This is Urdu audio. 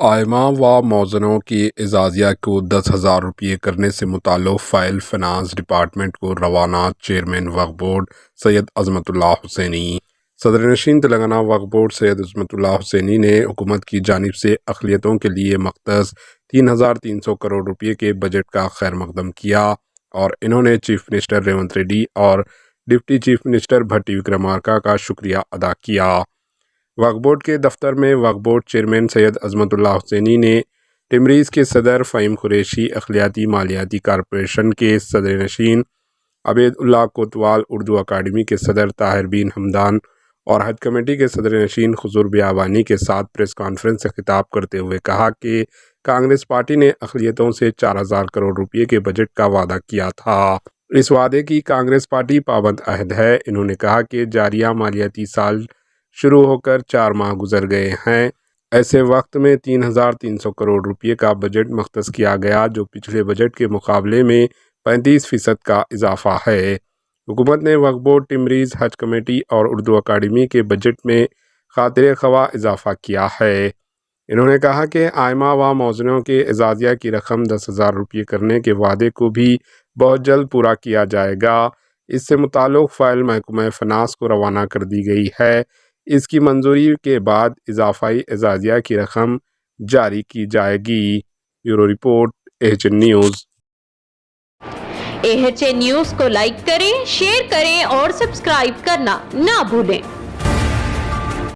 آئمہ و موزنوں کی اعزازیہ کو 10,000 روپے کرنے سے متعلق فائل فنانس ڈپارٹمنٹ کو روانہ۔ چیئرمین وقف بورڈ سید عظمت اللہ حسینی۔ صدر نشین تلنگانہ وقف بورڈ سید عظمت اللہ حسینی نے حکومت کی جانب سے اقلیتوں کے لیے مختص 3,300 کروڑ روپے کے بجٹ کا خیر مقدم کیا اور انہوں نے چیف منسٹر ریونت ریڈی اور ڈپٹی چیف منسٹر بھٹی وکرمارکا کا شکریہ ادا کیا۔ وقف بورڈ کے دفتر میں وقف بورڈ چیئرمین سید عظمت اللہ حسینی نے ٹمریز کے صدر فہیم قریشی، اقلیتی مالیاتی کارپوریشن کے صدر نشین عبید اللہ کوتوال، اردو اکیڈمی کے صدر طاہر بن حمدان اور حج کمیٹی کے صدر نشین خضر بیابانی کے ساتھ پریس کانفرنس سے خطاب کرتے ہوئے کہا کہ کانگریس پارٹی نے اقلیتوں سے 4,000 کروڑ روپے کے بجٹ کا وعدہ کیا تھا۔ اس وعدے کی کانگریس پارٹی پابند عہد ہے۔ انہوں نے کہا کہ جاریہ مالیاتی سال شروع ہو کر 4 ماہ گزر گئے ہیں، ایسے وقت میں 3,300 کروڑ روپے کا بجٹ مختص کیا گیا جو پچھلے بجٹ کے مقابلے میں 35% کا اضافہ ہے۔ حکومت نے وقف بورڈ، ٹمریز، حج کمیٹی اور اردو اکیڈمی کے بجٹ میں خاطر خواہ اضافہ کیا ہے۔ انہوں نے کہا کہ آئمہ و موزنوں کے اعزازیہ کی رقم 10,000 روپے کرنے کے وعدے کو بھی بہت جلد پورا کیا جائے گا۔ اس سے متعلق فائل محکمہ فنانس کو روانہ کر دی گئی ہے۔ اس کی منظوری کے بعد اضافی اعزازیہ کی رقم جاری کی جائے گی۔ Bureau report, AHN news. AHN news کو لائک کریں، شیئر کریں اور سبسکرائب کرنا نہ بھولیں۔